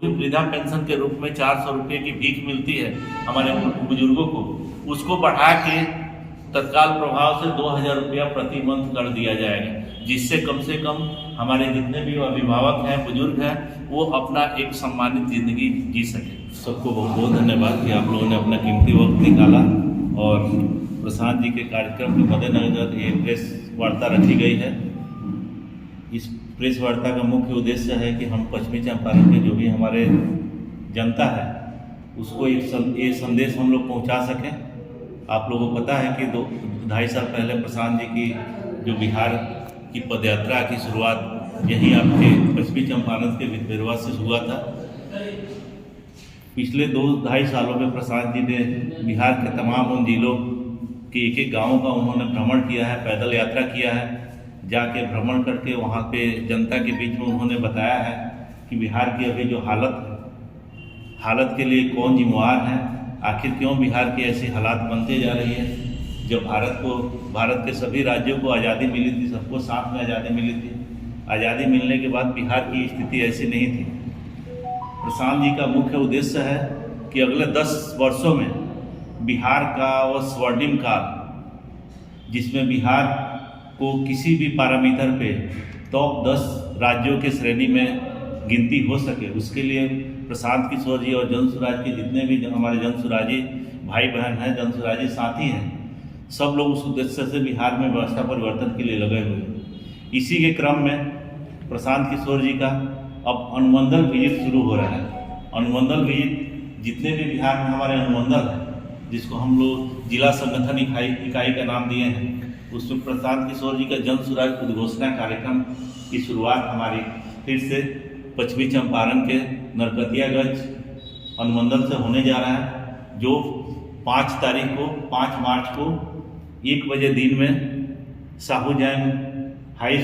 वृद्धा पेंशन के रूप में 400 रुपये की भीख मिलती है हमारे बुजुर्गों को, उसको बढ़ा के तत्काल प्रभाव से 2000 रुपया प्रति मंथ कर दिया जाएगा, जिससे कम से कम हमारे जितने भी अभिभावक हैं, बुजुर्ग हैं, वो अपना एक सम्मानित जिंदगी जी सके। सबको बहुत बहुत धन्यवाद कि आप लोगों ने अपना कीमती वक्त निकाला और प्रशांत जी के कार्यक्रम के मद्देनजर ये प्रेस वार्ता रखी गई है। इस प्रेस वार्ता का मुख्य उद्देश्य है कि हम पश्चिमी चंपारण के जो भी हमारे जनता है उसको एक संदेश हम लोग पहुंचा सकें। आप लोगों को पता है कि 2-2.5 साल पहले प्रशांत जी की जो बिहार की पदयात्रा की शुरुआत यही आपके पश्चिमी चंपारण के विदर्भ से हुआ था। पिछले 2-2.5 सालों में प्रशांत जी ने बिहार के तमाम उन जिलों के एक गाँव का उन्होंने भ्रमण किया है, पैदल यात्रा किया है। जाके भ्रमण करके वहाँ पे जनता के बीच में उन्होंने बताया है कि बिहार की अभी जो हालत के लिए कौन जिम्मेवार है, आखिर क्यों बिहार की ऐसी हालात बनते जा रही है। जब भारत के सभी राज्यों को आज़ादी मिली थी, सबको साथ में आज़ादी मिली थी, आज़ादी मिलने के बाद बिहार की स्थिति ऐसी नहीं थी। प्रशांत जी का मुख्य उद्देश्य है कि अगले 10 वर्षों में बिहार का वो स्वर्णिम काल, जिसमें बिहार को किसी भी पैरामीटर पे टॉप 10 राज्यों के श्रेणी में गिनती हो सके, उसके लिए प्रशांत किशोर जी और जनसुराज के जितने भी हमारे जनसुराजी भाई बहन हैं, जनसुराजी साथी हैं, सब लोग उस उद्देश्य से बिहार में व्यवस्था परिवर्तन के लिए लगे हुए हैं। इसी के क्रम में प्रशांत किशोर जी का अब अनुमंडल विजिट शुरू हो रहा है। अनुमंडल विजिट जितने भी बिहार में हमारे अनुमंडल हैं, जिसको हम लोग जिला संगठन इकाई का नाम दिए हैं, उसमें प्रशांत किशोर जी का जनसुराज उद्घोषणा कार्यक्रम की शुरुआत हमारी फिर से पश्चिमी चंपारण के नरकटियागंज अनुमंडल से होने जा रहा है, जो 5 मार्च को 1 बजे दिन में साहू जैन हाई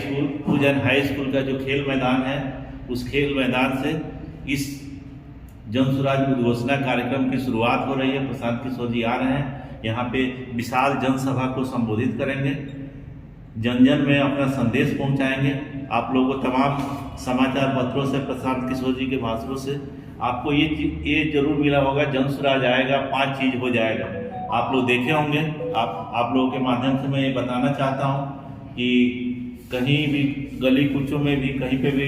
स्कूल का जो खेल मैदान है, उस खेल मैदान से इस जनसुराज उद्घोषणा कार्यक्रम की शुरुआत हो रही है। प्रशांत किशोर जी आ रहे हैं, यहाँ पे विशाल जनसभा को संबोधित करेंगे, जन जन में अपना संदेश पहुँचाएंगे। आप लोगों को तमाम समाचार पत्रों से, प्रशांत किशोर जी के भाषणों से आपको ये जरूर मिला होगा, जनसुराज आएगा 5 चीज़ हो जाएगा। आप लोग देखे होंगे। आप लोगों के माध्यम से मैं ये बताना चाहता हूँ कि कहीं भी गली कूचों में भी, कहीं पे भी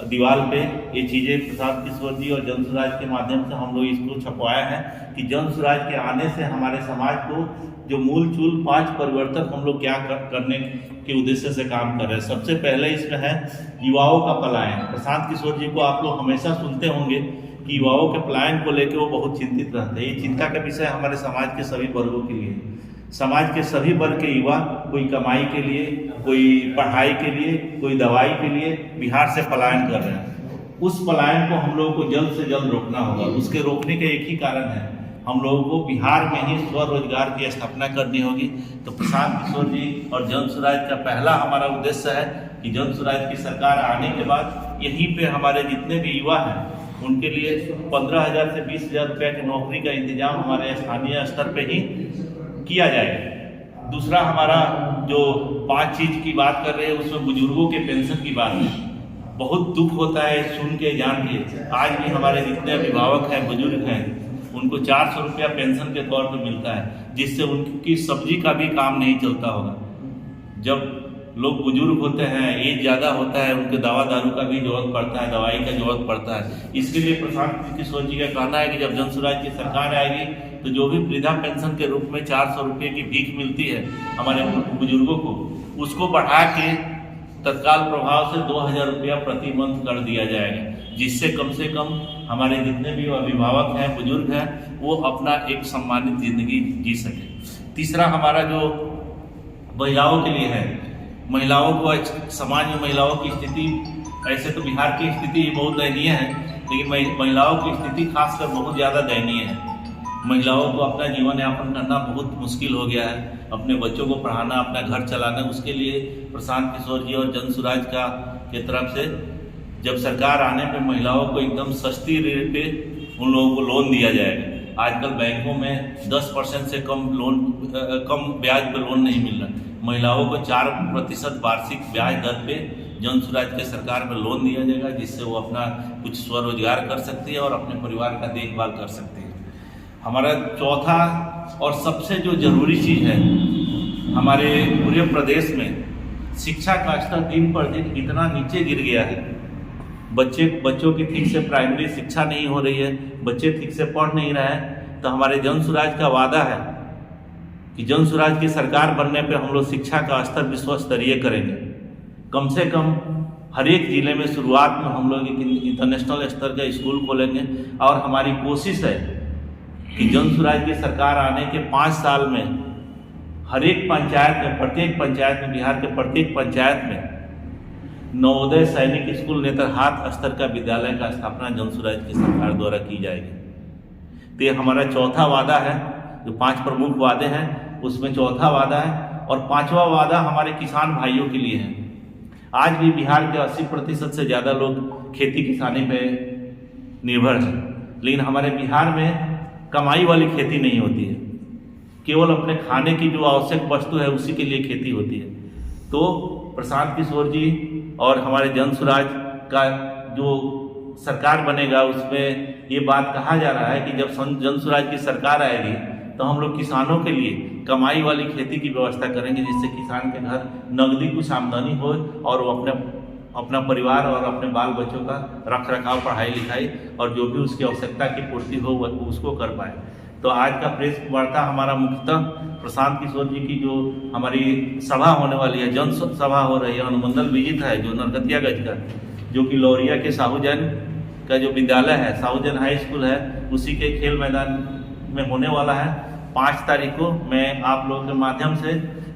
दीवार पे ये चीज़ें प्रशांत किशोर जी और जनसुराज के माध्यम से हम लोग इसको छपवाया है कि जनसुराज के आने से हमारे समाज को जो मूल 5 परिवर्तन हम लोग क्या करने के उद्देश्य से काम कर रहे हैं। सबसे पहले इसमें है युवाओं का पलायन। प्रशांत किशोर जी को आप लोग हमेशा सुनते होंगे कि युवाओं के पलायन को लेकर वो बहुत चिंतित रहते हैं। ये चिंता का विषय हमारे समाज के सभी वर्गों के लिए। समाज के सभी वर्ग के युवा कोई कमाई के लिए, कोई पढ़ाई के लिए, कोई दवाई के लिए बिहार से पलायन कर रहे हैं। उस पलायन को हम लोगों को जल्द से जल्द रोकना होगा। उसके रोकने का एक ही कारण है, हम लोगों को बिहार में ही स्वरोजगार की स्थापना करनी होगी। तो प्रशांत किशोर जी और जनसुराज का पहला हमारा उद्देश्य है कि जनसुराज की सरकार आने के बाद यहीं पे हमारे जितने भी युवा हैं उनके लिए 15,000 से 20,000 रुपये की नौकरी का इंतजाम हमारे स्थानीय स्तर पे ही किया जाएगा। दूसरा हमारा जो 5 चीज़ की बात कर रहे हैं, उसमें बुजुर्गों के पेंशन की बात है। बहुत दुख होता है सुन के, जान के। आज भी हमारे जितने अभिभावक हैं, बुजुर्ग हैं, उनको 400 रुपया पेंशन के तौर पर मिलता है, जिससे उनकी सब्जी का भी काम नहीं चलता होगा। जब लोग बुजुर्ग होते हैं, एज ज़्यादा होता है, उनके दवा दारू का भी जरूरत पड़ता है, दवाई का जरूरत पड़ता है। इसके लिए प्रशांत किशोर जी का कहना है कि जब जनसुराज की सरकार आएगी तो जो भी वृद्धा पेंशन के रूप में 400 रुपये की भीख मिलती है हमारे बुजुर्गों को, उसको बढ़ा के तत्काल प्रभाव से 2000 रुपया प्रति मंथ कर दिया जाएगा, जिससे कम से कम हमारे जितने भी अभिभावक हैं, बुजुर्ग हैं, वो अपना एक सम्मानित जिंदगी जी सके। तीसरा हमारा जो महिलाओं के लिए है, महिलाओं को समाज में महिलाओं की स्थिति, ऐसे तो बिहार की स्थिति बहुत दयनीय है, लेकिन महिलाओं की स्थिति खासकर बहुत ज़्यादा दयनीय है। महिलाओं को अपना जीवन यापन करना बहुत मुश्किल हो गया है, अपने बच्चों को पढ़ाना, अपना घर चलाना। उसके लिए प्रशांत किशोर जी और जनसुराज के तरफ से जब सरकार आने पे महिलाओं को एकदम सस्ती रेट पे उन लोगों को लोन दिया जाएगा। आजकल बैंकों में 10% से कम ब्याज पर लोन नहीं मिल रहा। महिलाओं को 4% वार्षिक ब्याज दर पे जन स्वराज के सरकार में लोन दिया जाएगा, जिससे वो अपना कुछ स्वरोजगार कर सकती है और अपने परिवार का देखभाल कर सकती है। हमारा चौथा और सबसे जो जरूरी चीज़ है, हमारे पूरे प्रदेश में शिक्षा का स्तर दिन पर दिन इतना नीचे गिर गया है। बच्चों की ठीक से प्राइमरी शिक्षा नहीं हो रही है, बच्चे ठीक से पढ़ नहीं रहे हैं। तो हमारे जन स्वराज का वादा है कि जन स्वराज की सरकार बनने पे हम लोग शिक्षा का स्तर विश्व स्तरीय करेंगे। कम से कम हर एक ज़िले में शुरुआत में हम लोग एक इंटरनेशनल स्तर का स्कूल खोलेंगे और हमारी कोशिश है कि जन स्वराज की सरकार आने के 5 साल में हर एक पंचायत में, प्रत्येक पंचायत में, बिहार के प्रत्येक पंचायत में नवोदय सैनिक स्कूल नेतरहाट स्तर का विद्यालय का स्थापना जन स्वराज की सरकार द्वारा की जाएगी। तो ये हमारा चौथा वादा है। जो 5 प्रमुख वादे हैं उसमें चौथा वादा है। और 5वां वादा हमारे किसान भाइयों के लिए है। आज भी बिहार के 80% से ज़्यादा लोग खेती किसानी पे निर्भर हैं, लेकिन हमारे बिहार में कमाई वाली खेती नहीं होती है। केवल अपने खाने की जो आवश्यक वस्तु है उसी के लिए खेती होती है। तो प्रशांत किशोर जी और हमारे जन स्वराज का जो सरकार बनेगा उसमें ये बात कहा जा रहा है कि जब जन स्वराज की सरकार आएगी तो हम लोग किसानों के लिए कमाई वाली खेती की व्यवस्था करेंगे, जिससे किसान के घर नकदी कुछ आमदनी हो और वो अपना परिवार और अपने बाल बच्चों का रख रखाव, पढ़ाई लिखाई और जो भी उसकी आवश्यकता की पूर्ति हो वो उसको कर पाए। तो आज का प्रेस वार्ता हमारा मुख्यतः प्रशांत किशोर जी की जो हमारी सभा होने वाली है, जन सभा हो रही है, अनुमंडल विजिट है जो नरकटियागंज का, जो कि लौरिया के साहूजन का जो विद्यालय है, साहूजन हाई स्कूल है, उसी के खेल मैदान में होने वाला है। 5 तारीख को मैं आप लोगों के माध्यम से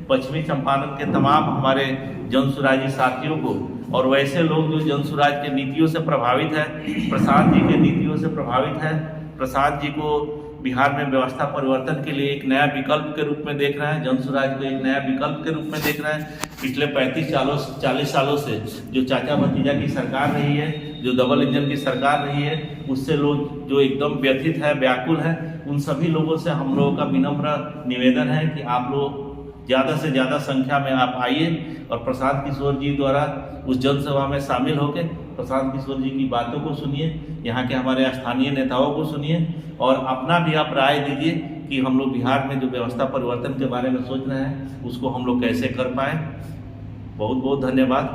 पश्चिमी चंपारण के तमाम हमारे जन स्वराजी साथियों को और वैसे लोग जो जन स्वराज के नीतियों से प्रभावित है, प्रसाद जी के नीतियों से प्रभावित है, प्रसाद जी को बिहार में व्यवस्था परिवर्तन के लिए एक नया विकल्प के रूप में देख रहे हैं, जन स्वराज को एक नया विकल्प के रूप में देख रहे हैं। पिछले 40 सालों से जो चाचा भतीजा की सरकार रही है, जो डबल इंजन की सरकार रही है, उससे लोग जो एकदम व्यथित है, व्याकुल है, उन सभी लोगों से हम लोगों का विनम्र निवेदन है कि आप लोग ज़्यादा से ज़्यादा संख्या में आप आइए और प्रशांत किशोर जी द्वारा उस जनसभा में शामिल होकर प्रशांत किशोर जी की बातों को सुनिए, यहाँ के हमारे स्थानीय नेताओं को सुनिए और अपना भी आप राय दीजिए कि हम लोग बिहार में जो व्यवस्था परिवर्तन के बारे में सोच रहे हैं उसको हम लोग कैसे कर पाएँ। बहुत बहुत धन्यवाद।